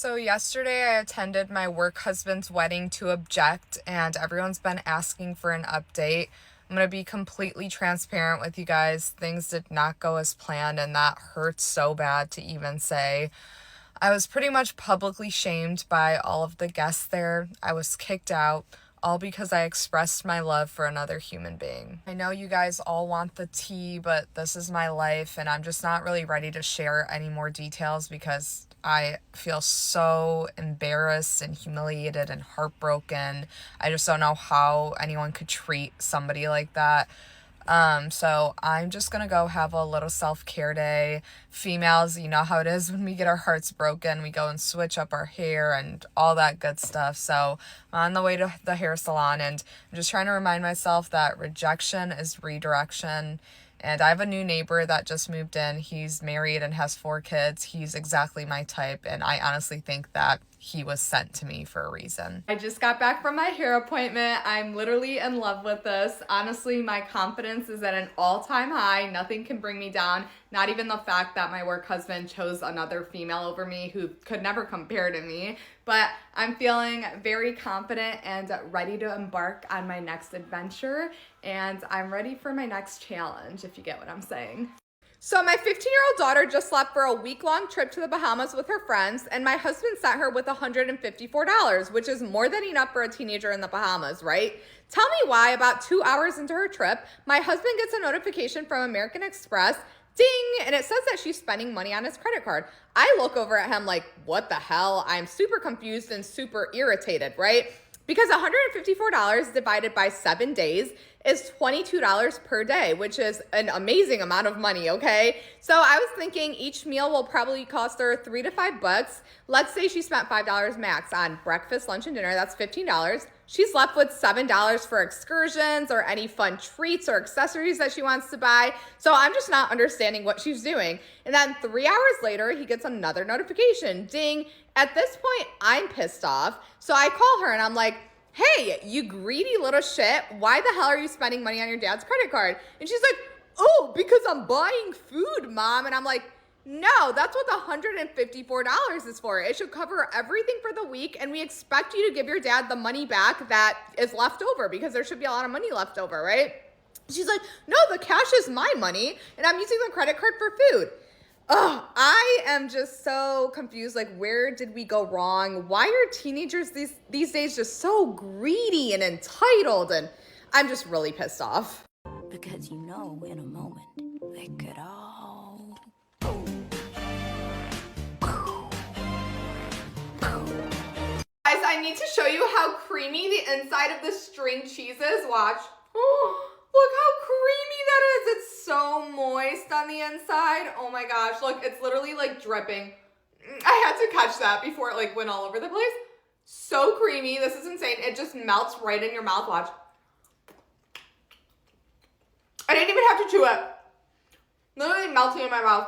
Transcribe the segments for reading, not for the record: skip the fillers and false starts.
So yesterday I attended my work husband's wedding to object, and everyone's been asking for an update. I'm going to be completely transparent with you guys. Things did not go as planned, and that hurts so bad to even say. I was pretty much publicly shamed by all of the guests there. I was kicked out, all because I expressed my love for another human being. I know you guys all want the tea, but this is my life, and I'm just not really ready to share any more details because I feel so embarrassed and humiliated and heartbroken. I just don't know how anyone could treat somebody like that. So I'm just gonna go have a little self-care day. Females, you know how it is when we get our hearts broken, we go and switch up our hair and all that good stuff. So I'm on the way to the hair salon, and I'm just trying to remind myself that rejection is redirection. And I have a new neighbor that just moved in. He's married and has 4 kids. He's exactly my type, and I honestly think that he was sent to me for a reason. I just got back from my hair appointment. I'm literally in love with this. Honestly, my confidence is at an all-time high. Nothing can bring me down. Not even the fact that my work husband chose another female over me who could never compare to me. But I'm feeling very confident and ready to embark on my next adventure. And I'm ready for my next challenge, if you get what I'm saying. So my 15-year-old daughter just left for a week-long trip to the Bahamas with her friends, and my husband sent her with $154, which is more than enough for a teenager in the Bahamas, right? Tell me why about 2 hours into her trip, my husband gets a notification from American Express, ding, and it says that she's spending money on his credit card. I look over at him like, what the hell? I'm super confused and super irritated, right? Because $154 divided by 7 days is $22 per day, which is an amazing amount of money, okay? So I was thinking each meal will probably cost her $3 to $5. Let's say she spent $5 max on breakfast, lunch, and dinner. That's $15. She's left with $7 for excursions or any fun treats or accessories that she wants to buy. So I'm just not understanding what she's doing. And then 3 hours later, he gets another notification, ding. At this point, I'm pissed off. So I call her and I'm like, hey, you greedy little shit, why the hell are you spending money on your dad's credit card? And she's like, oh, because I'm buying food, Mom. And I'm like, no, that's what the $154 is for. It should cover everything for the week, and we expect you to give your dad the money back that is left over because there should be a lot of money left over, right? She's like, no, the cash is my money, and I'm using the credit card for food. Oh, I am just so confused. Like, where did we go wrong? Why are teenagers these days just so greedy and entitled? And I'm just really pissed off. Because you know, in a moment, they could all... Guys, I need to show you how creamy the inside of the string cheese is. Watch. Oh, look how creamy that is. It's so moist on the inside. Oh my gosh, look, it's literally like dripping. I had to catch that before it like went all over the place. So creamy. This is insane. It just melts right in your mouth. Watch. I didn't even have to chew it. Literally melting in my mouth.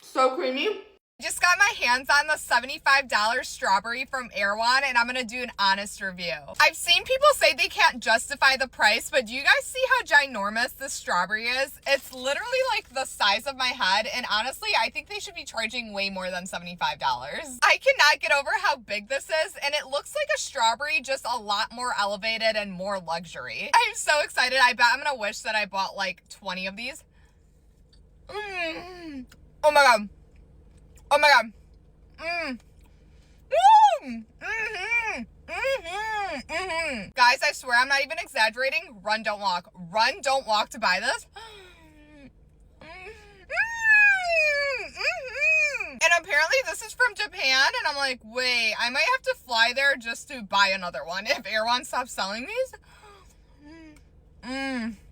So creamy. Just got my hands on the $75 strawberry from Erewhon, and I'm gonna do an honest review. I've seen people say they can't justify the price, but do you guys see how ginormous this strawberry is? It's literally like the size of my head, and honestly, I think they should be charging way more than $75. I cannot get over how big this is, and it looks like a strawberry, just a lot more elevated and more luxury. I'm so excited. I bet I'm gonna wish that I bought like 20 of these. Oh my God. Oh my God. Guys, I swear I'm not even exaggerating. Run, don't walk. Run, don't walk to buy this. And apparently this is from Japan, and I'm like, wait, I might have to fly there just to buy another one if Erewhon stops selling these.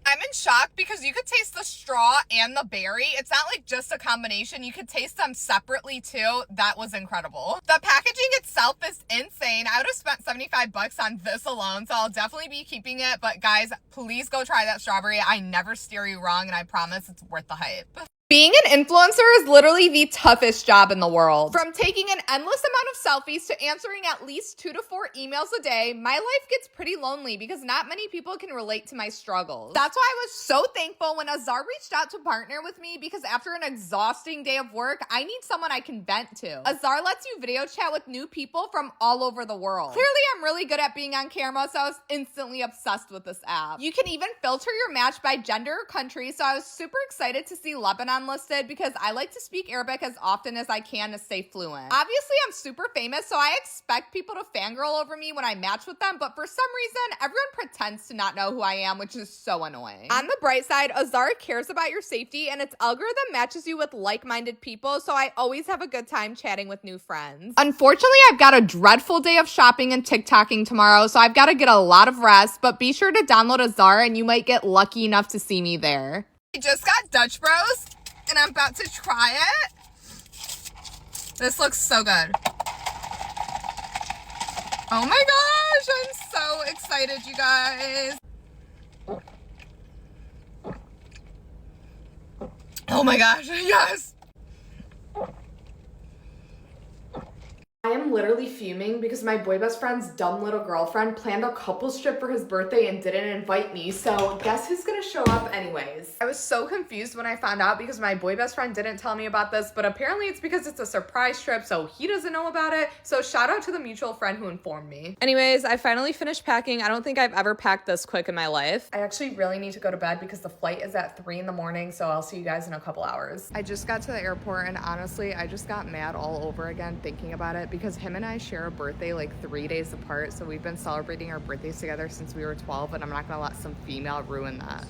I'm in shock because you could taste the straw and the berry. It's not like just a combination. You could taste them separately too. That was incredible. The packaging itself is insane. I would have spent 75 bucks on this alone, so I'll definitely be keeping it. But guys, please go try that strawberry. I never steer you wrong, and I promise it's worth the hype. Being an influencer is literally the toughest job in the world. From taking an endless amount of selfies to answering at least 2 to 4 emails a day, my life gets pretty lonely because not many people can relate to my struggles. That's why I was so thankful when Azar reached out to partner with me, because after an exhausting day of work, I need someone I can vent to. Azar lets you video chat with new people from all over the world. Clearly, I'm really good at being on camera, so I was instantly obsessed with this app. You can even filter your match by gender or country, so I was super excited to see Lebanon listed because I like to speak Arabic as often as I can to stay fluent. Obviously, I'm super famous, so I expect people to fangirl over me when I match with them, but for some reason, everyone pretends to not know who I am, which is so annoying. On the bright side, Azar cares about your safety, and its algorithm matches you with like-minded people, so I always have a good time chatting with new friends. Unfortunately, I've got a dreadful day of shopping and TikToking tomorrow, so I've got to get a lot of rest, but be sure to download Azar, and you might get lucky enough to see me there. I just got Dutch Bros, and I'm about to try it. This looks so good. Oh my gosh, I'm so excited, you guys. Oh my gosh, yes. I am literally fuming because my boy best friend's dumb little girlfriend planned a couples trip for his birthday and didn't invite me, so guess who's gonna show up anyways? I was so confused when I found out because my boy best friend didn't tell me about this, but apparently it's because it's a surprise trip, so he doesn't know about it, so shout out to the mutual friend who informed me. Anyways, I finally finished packing. I don't think I've ever packed this quick in my life. I actually really need to go to bed because the flight is at 3 in the morning, so I'll see you guys in a couple hours. I just got to the airport, and honestly, I just got mad all over again thinking about it because him and I share a birthday like 3 days apart, so we've been celebrating our birthdays together since we were 12, and I'm not gonna let some female ruin that.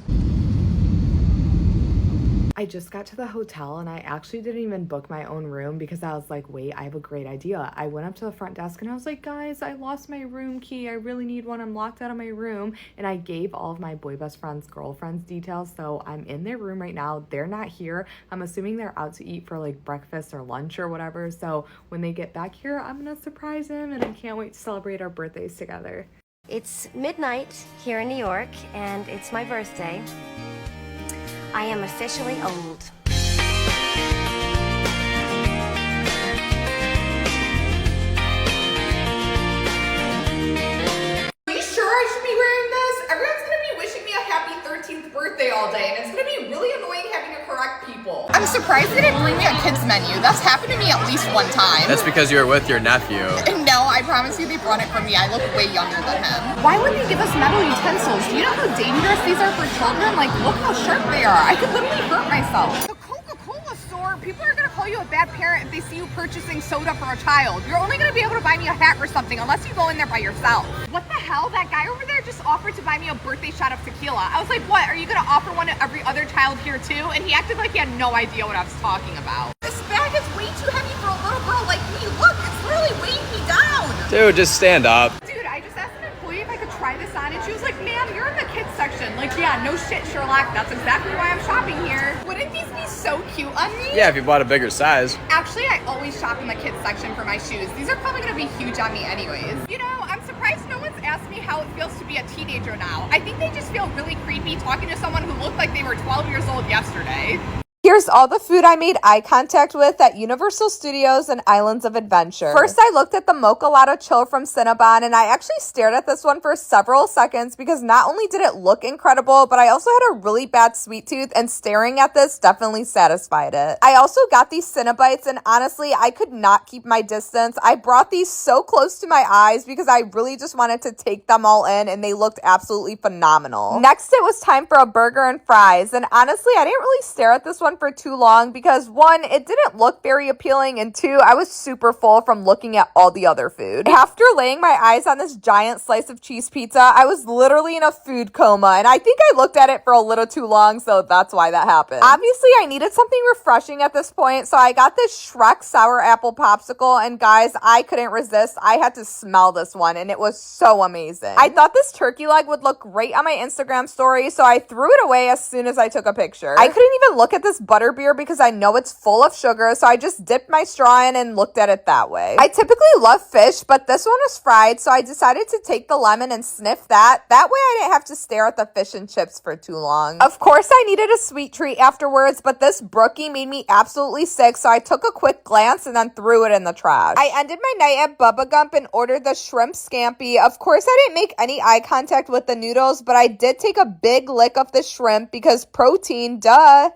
I just got to the hotel and I actually didn't even book my own room because I was like, wait, I have a great idea. I went up to the front desk and I was like, guys, I lost my room key. I really need one. I'm locked out of my room. And I gave all of my boy best friend's girlfriend's details. So I'm in their room right now. They're not here. I'm assuming they're out to eat for like breakfast or lunch or whatever. So when they get back here, I'm gonna surprise them and I can't wait to celebrate our birthdays together. It's midnight here in New York, and it's my birthday. I am officially old. Are you sure I should be wearing this? Everyone's gonna be wishing me a happy 13th birthday all day, and it's gonna be really annoying having to correct people. I'm surprised they didn't bring me a kids menu. That's happened to me at least one time. That's because you were with your nephew. No, I promise you they brought it for me. I look way younger than him. Why would they give us metal utensils? Do you know how dangerous these are for children? Like, look how sharp they are. I could literally hurt myself. The Coca-Cola store, people are gonna call you a bad parent if they see you purchasing soda for a child. You're only gonna be able to buy me a hat or something unless you go in there by yourself. What the hell? That guy over there just offered to buy me a birthday shot of tequila. I was like, what? Are you gonna offer one to every other child here too? And he acted like he had no idea what I was talking about. This bag is way too heavy for a little girl like me. Look, it's literally weighing me down. Dude, just stand up. Dude, I just asked an employee if I could try this on, and she was like, ma'am, you're in the kids section. Like, yeah, no shit, Sherlock. That's exactly why I'm shopping here. Wouldn't these be so cute on me? Yeah, if you bought a bigger size. Actually, I always shop in the kids section for my shoes. These are probably gonna be huge on me anyways. You know, I'm surprised no one's asked me how it feels to be a teenager now. I think they just feel really creepy talking to someone who looked like they were 12 years old yesterday. Here's all the food I made eye contact with at Universal Studios and Islands of Adventure. First, I looked at the Mocha Latte Chill from Cinnabon, and I actually stared at this one for several seconds because not only did it look incredible, but I also had a really bad sweet tooth, and staring at this definitely satisfied it. I also got these Cinnabites, and honestly, I could not keep my distance. I brought these so close to my eyes because I really just wanted to take them all in, and they looked absolutely phenomenal. Next, it was time for a burger and fries, and honestly, I didn't really stare at this one for too long because one, it didn't look very appealing, and two, I was super full from looking at all the other food. After laying my eyes on this giant slice of cheese pizza, I was literally in a food coma, and I think I looked at it for a little too long, so that's why that happened. Obviously, I needed something refreshing at this point, so I got this Shrek sour apple popsicle, and guys, I couldn't resist. I had to smell this one, and it was so amazing. I thought this turkey leg would look great on my Instagram story, so I threw it away as soon as I took a picture. I couldn't even look at this butterbeer because I know it's full of sugar, so I just dipped my straw in and looked at it that way. I typically love fish, but this one was fried, so I decided to take the lemon and sniff that. That way I didn't have to stare at the fish and chips for too long. Of course, I needed a sweet treat afterwards, but this brookie made me absolutely sick, so I took a quick glance and then threw it in the trash. I ended my night at Bubba Gump and ordered the shrimp scampi. Of course, I didn't make any eye contact with the noodles, but I did take a big lick of the shrimp because protein, duh.